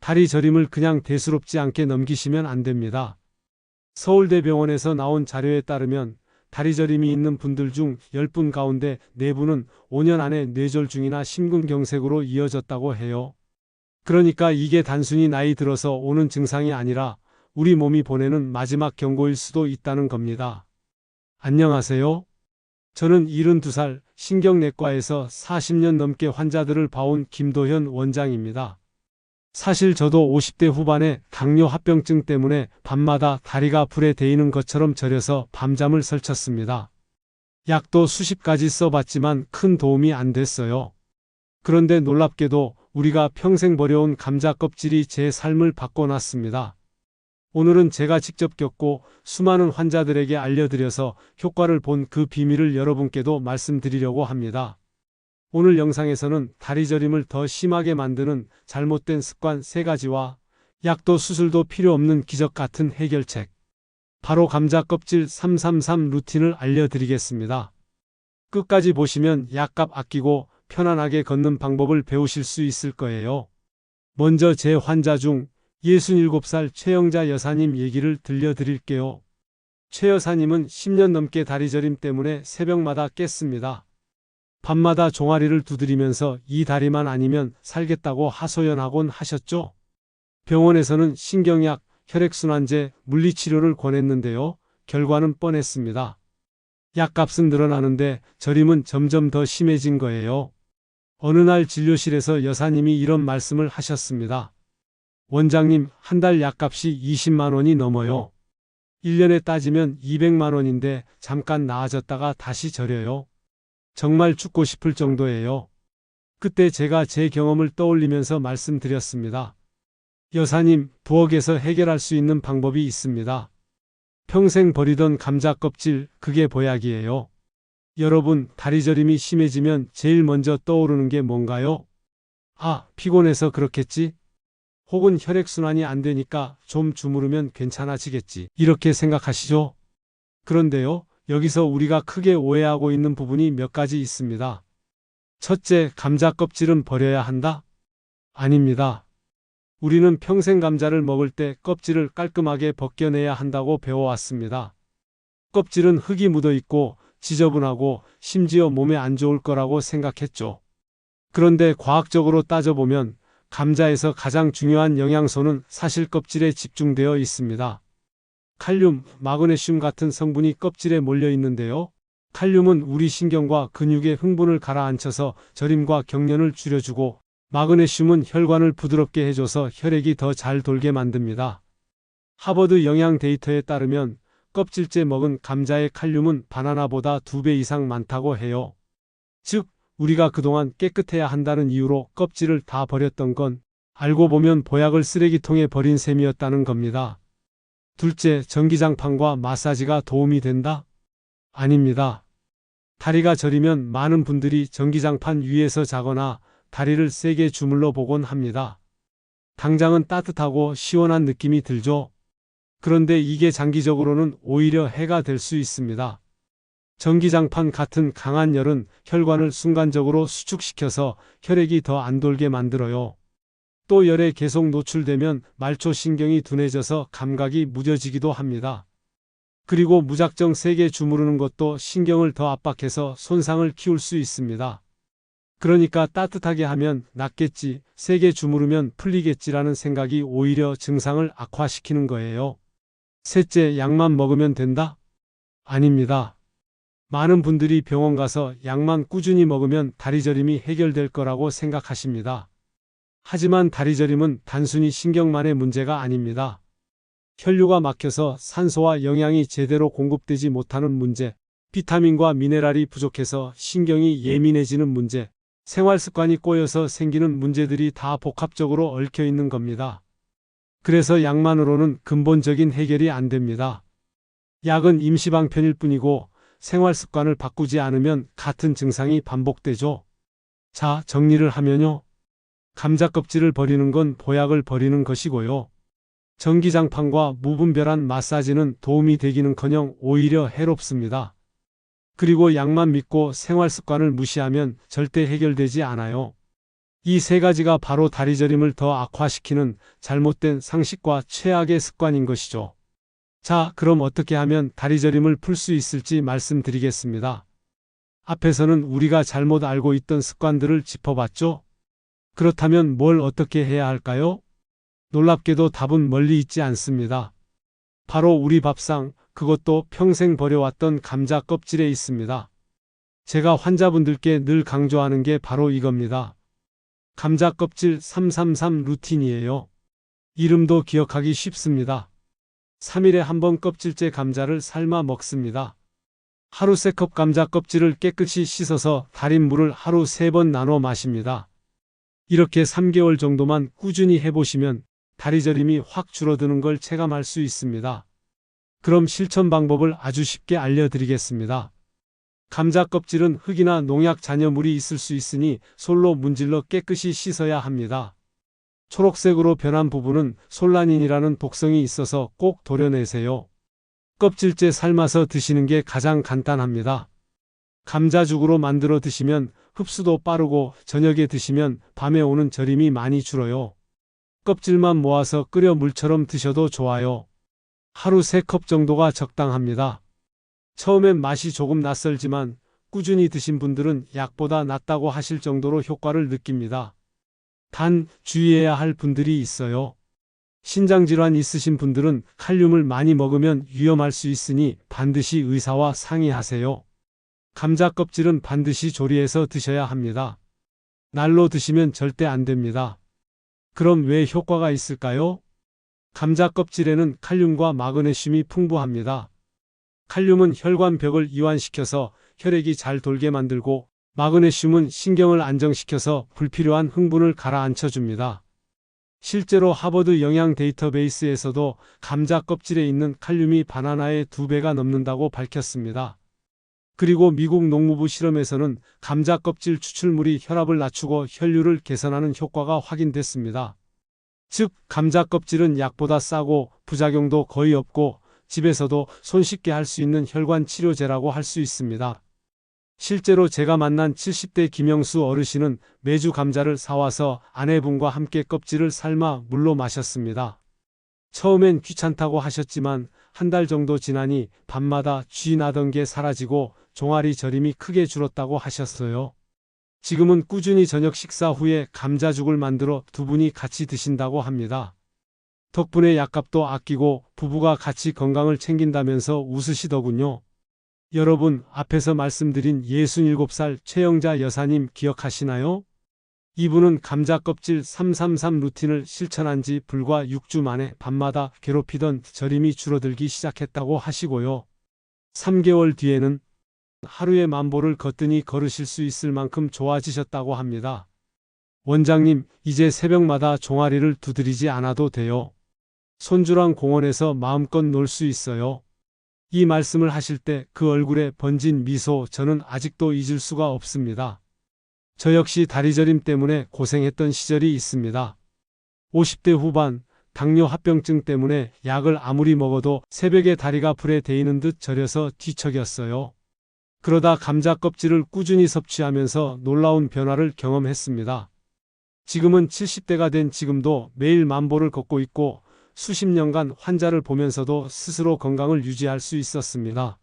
다리 저림을 그냥 대수롭지 않게 넘기시면 안 됩니다. 서울대병원에서 나온 자료에 따르면 다리 저림이 있는 분들 중 10분 가운데 4분은 5년 안에 뇌졸중이나 심근경색으로 이어졌다고 해요. 그러니까 이게 단순히 나이 들어서 오는 증상이 아니라 우리 몸이 보내는 마지막 경고일 수도 있다는 겁니다. 안녕하세요. 저는 72살 신경내과에서 40년 넘게 환자들을 봐온 김도현 원장입니다. 사실 저도 50대 후반에 당뇨 합병증 때문에 밤마다 다리가 불에 데이는 것처럼 저려서 밤잠을 설쳤습니다. 약도 수십 가지 써봤지만 큰 도움이 안 됐어요. 그런데 놀랍게도 우리가 평생 버려온 감자 껍질이 제 삶을 바꿔놨습니다. 오늘은 제가 직접 겪고 수많은 환자들에게 알려드려서 효과를 본 그 비밀을 여러분께도 말씀드리려고 합니다. 오늘 영상에서는 다리 저림을 더 심하게 만드는 잘못된 습관 3가지와 약도 수술도 필요 없는 기적 같은 해결책, 바로 감자 껍질 333 루틴을 알려드리겠습니다. 끝까지 보시면 약값 아끼고 편안하게 걷는 방법을 배우실 수 있을 거예요. 먼저 제 환자 중 67살 최영자 여사님 얘기를 들려드릴게요. 최 여사님은 10년 넘게 다리 저림 때문에 새벽마다 깼습니다. 밤마다 종아리를 두드리면서 이 다리만 아니면 살겠다고 하소연하곤 하셨죠. 병원에서는 신경약, 혈액순환제, 물리치료를 권했는데요. 결과는 뻔했습니다. 약값은 늘어나는데 저림은 점점 더 심해진 거예요. 어느 날 진료실에서 여사님이 이런 말씀을 하셨습니다. 원장님, 한 달 약값이 20만 원이 넘어요. 1년에 따지면 200만 원인데 잠깐 나아졌다가 다시 저려요. 정말 죽고 싶을 정도예요. 그때 제가 제 경험을 떠올리면서 말씀드렸습니다. 여사님, 부엌에서 해결할 수 있는 방법이 있습니다. 평생 버리던 감자 껍질, 그게 보약이에요. 여러분, 다리 저림이 심해지면 제일 먼저 떠오르는 게 뭔가요? 아, 피곤해서 그렇겠지? 혹은 혈액순환이 안 되니까 좀 주무르면 괜찮아지겠지. 이렇게 생각하시죠? 그런데요, 여기서 우리가 크게 오해하고 있는 부분이 몇 가지 있습니다. 첫째, 감자 껍질은 버려야 한다? 아닙니다. 우리는 평생 감자를 먹을 때 껍질을 깔끔하게 벗겨내야 한다고 배워왔습니다. 껍질은 흙이 묻어 있고 지저분하고 심지어 몸에 안 좋을 거라고 생각했죠. 그런데 과학적으로 따져보면 감자에서 가장 중요한 영양소는 사실 껍질에 집중되어 있습니다. 칼륨, 마그네슘 같은 성분이 껍질에 몰려 있는데요. 칼륨은 우리 신경과 근육의 흥분을 가라앉혀서 저림과 경련을 줄여주고, 마그네슘은 혈관을 부드럽게 해줘서 혈액이 더 잘 돌게 만듭니다. 하버드 영양 데이터에 따르면 껍질째 먹은 감자의 칼륨은 바나나보다 2배 이상 많다고 해요. 즉, 우리가 그동안 깨끗해야 한다는 이유로 껍질을 다 버렸던 건 알고 보면 보약을 쓰레기통에 버린 셈이었다는 겁니다. 둘째, 전기장판과 마사지가 도움이 된다? 아닙니다. 다리가 저리면 많은 분들이 전기장판 위에서 자거나 다리를 세게 주물러 보곤 합니다. 당장은 따뜻하고 시원한 느낌이 들죠. 그런데 이게 장기적으로는 오히려 해가 될 수 있습니다. 전기장판 같은 강한 열은 혈관을 순간적으로 수축시켜서 혈액이 더 안 돌게 만들어요. 또 열에 계속 노출되면 말초신경이 둔해져서 감각이 무뎌지기도 합니다. 그리고 무작정 세게 주무르는 것도 신경을 더 압박해서 손상을 키울 수 있습니다. 그러니까 따뜻하게 하면 낫겠지, 세게 주무르면 풀리겠지라는 생각이 오히려 증상을 악화시키는 거예요. 셋째, 약만 먹으면 된다? 아닙니다. 많은 분들이 병원 가서 약만 꾸준히 먹으면 다리 저림이 해결될 거라고 생각하십니다. 하지만 다리 저림은 단순히 신경만의 문제가 아닙니다. 혈류가 막혀서 산소와 영양이 제대로 공급되지 못하는 문제, 비타민과 미네랄이 부족해서 신경이 예민해지는 문제, 생활 습관이 꼬여서 생기는 문제들이 다 복합적으로 얽혀 있는 겁니다. 그래서 약만으로는 근본적인 해결이 안 됩니다. 약은 임시방편일 뿐이고 생활 습관을 바꾸지 않으면 같은 증상이 반복되죠. 자, 정리를 하면요. 감자 껍질을 버리는 건 보약을 버리는 것이고요. 전기장판과 무분별한 마사지는 도움이 되기는커녕 오히려 해롭습니다. 그리고 약만 믿고 생활 습관을 무시하면 절대 해결되지 않아요. 이 세 가지가 바로 다리저림을 더 악화시키는 잘못된 상식과 최악의 습관인 것이죠. 자, 그럼 어떻게 하면 다리저림을 풀 수 있을지 말씀드리겠습니다. 앞에서는 우리가 잘못 알고 있던 습관들을 짚어봤죠? 그렇다면 뭘 어떻게 해야 할까요? 놀랍게도 답은 멀리 있지 않습니다. 바로 우리 밥상, 그것도 평생 버려왔던 감자 껍질에 있습니다. 제가 환자분들께 늘 강조하는 게 바로 이겁니다. 감자 껍질 333 루틴이에요. 이름도 기억하기 쉽습니다. 3일에 한 번 껍질째 감자를 삶아 먹습니다. 하루 3컵 감자 껍질을 깨끗이 씻어서 달인 물을 하루 3번 나눠 마십니다. 이렇게 3개월 정도만 꾸준히 해보시면 다리저림이 확 줄어드는 걸 체감할 수 있습니다. 그럼 실천 방법을 아주 쉽게 알려드리겠습니다. 감자 껍질은 흙이나 농약 잔여물이 있을 수 있으니 솔로 문질러 깨끗이 씻어야 합니다. 초록색으로 변한 부분은 솔라닌이라는 독성이 있어서 꼭 도려내세요. 껍질째 삶아서 드시는 게 가장 간단합니다. 감자죽으로 만들어 드시면 흡수도 빠르고 저녁에 드시면 밤에 오는 저림이 많이 줄어요. 껍질만 모아서 끓여 물처럼 드셔도 좋아요. 하루 3컵 정도가 적당합니다. 처음엔 맛이 조금 낯설지만 꾸준히 드신 분들은 약보다 낫다고 하실 정도로 효과를 느낍니다. 단 주의해야 할 분들이 있어요. 신장질환 있으신 분들은 칼륨을 많이 먹으면 위험할 수 있으니 반드시 의사와 상의하세요. 감자 껍질은 반드시 조리해서 드셔야 합니다. 날로 드시면 절대 안 됩니다. 그럼 왜 효과가 있을까요? 감자 껍질에는 칼륨과 마그네슘이 풍부합니다. 칼륨은 혈관벽을 이완시켜서 혈액이 잘 돌게 만들고 마그네슘은 신경을 안정시켜서 불필요한 흥분을 가라앉혀줍니다. 실제로 하버드 영양 데이터베이스에서도 감자 껍질에 있는 칼륨이 바나나의 2배가 넘는다고 밝혔습니다. 그리고 미국 농무부 실험에서는 감자 껍질 추출물이 혈압을 낮추고 혈류를 개선하는 효과가 확인됐습니다. 즉, 감자 껍질은 약보다 싸고 부작용도 거의 없고 집에서도 손쉽게 할 수 있는 혈관 치료제라고 할 수 있습니다. 실제로 제가 만난 70대 김영수 어르신은 매주 감자를 사와서 아내분과 함께 껍질을 삶아 물로 마셨습니다. 처음엔 귀찮다고 하셨지만 한 달 정도 지나니 밤마다 쥐 나던 게 사라지고 종아리 저림이 크게 줄었다고 하셨어요. 지금은 꾸준히 저녁 식사 후에 감자죽을 만들어 두 분이 같이 드신다고 합니다. 덕분에 약값도 아끼고 부부가 같이 건강을 챙긴다면서 웃으시더군요. 여러분, 앞에서 말씀드린 67살 최영자 여사님 기억하시나요? 이분은 감자 껍질 333 루틴을 실천한 지 불과 6주 만에 밤마다 괴롭히던 저림이 줄어들기 시작했다고 하시고요. 3개월 뒤에는 하루에 10,000보를 걷더니 걸으실 수 있을 만큼 좋아지셨다고 합니다. 원장님, 이제 새벽마다 종아리를 두드리지 않아도 돼요. 손주랑 공원에서 마음껏 놀 수 있어요. 이 말씀을 하실 때 그 얼굴에 번진 미소, 저는 아직도 잊을 수가 없습니다. 저 역시 다리저림 때문에 고생했던 시절이 있습니다. 50대 후반, 당뇨 합병증 때문에 약을 아무리 먹어도 새벽에 다리가 불에 데이는 듯 저려서 뒤척였어요. 그러다 감자 껍질을 꾸준히 섭취하면서 놀라운 변화를 경험했습니다. 지금은 70대가 된 지금도 매일 10,000보를 걷고 있고 수십 년간 환자를 보면서도 스스로 건강을 유지할 수 있었습니다.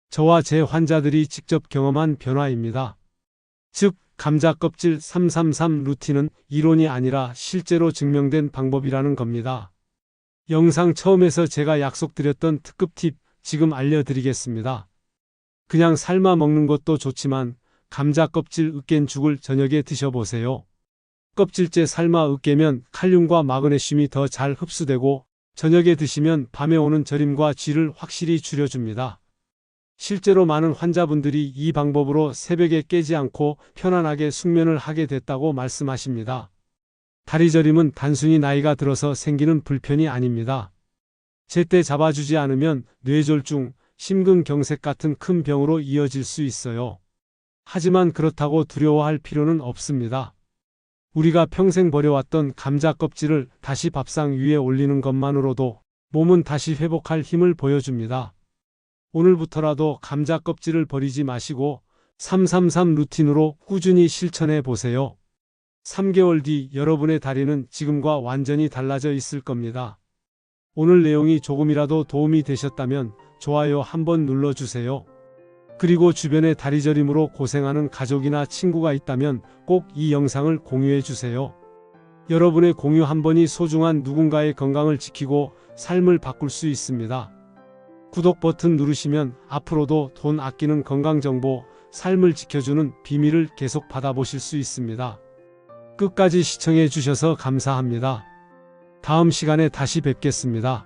저와 제 환자들이 직접 경험한 변화입니다. 즉, 감자 껍질 333 루틴은 이론이 아니라 실제로 증명된 방법이라는 겁니다. 영상 처음에서 제가 약속드렸던 특급 팁 지금 알려드리겠습니다. 그냥 삶아 먹는 것도 좋지만 감자 껍질 으깬 죽을 저녁에 드셔보세요. 껍질째 삶아 으깨면 칼륨과 마그네슘이 더 잘 흡수되고 저녁에 드시면 밤에 오는 저림과 쥐를 확실히 줄여줍니다. 실제로 많은 환자분들이 이 방법으로 새벽에 깨지 않고 편안하게 숙면을 하게 됐다고 말씀하십니다. 다리저림은 단순히 나이가 들어서 생기는 불편이 아닙니다. 제때 잡아주지 않으면 뇌졸중, 심근경색 같은 큰 병으로 이어질 수 있어요. 하지만 그렇다고 두려워할 필요는 없습니다. 우리가 평생 버려왔던 감자 껍질을 다시 밥상 위에 올리는 것만으로도 몸은 다시 회복할 힘을 보여줍니다. 오늘부터라도 감자 껍질을 버리지 마시고 333 루틴으로 꾸준히 실천해 보세요. 3개월 뒤 여러분의 다리는 지금과 완전히 달라져 있을 겁니다. 오늘 내용이 조금이라도 도움이 되셨다면 좋아요 한번 눌러주세요. 그리고 주변에 다리저림으로 고생하는 가족이나 친구가 있다면 꼭 이 영상을 공유해 주세요. 여러분의 공유 한 번이 소중한 누군가의 건강을 지키고 삶을 바꿀 수 있습니다. 구독 버튼 누르시면 앞으로도 돈 아끼는 건강정보, 삶을 지켜주는 비밀을 계속 받아보실 수 있습니다. 끝까지 시청해 주셔서 감사합니다. 다음 시간에 다시 뵙겠습니다.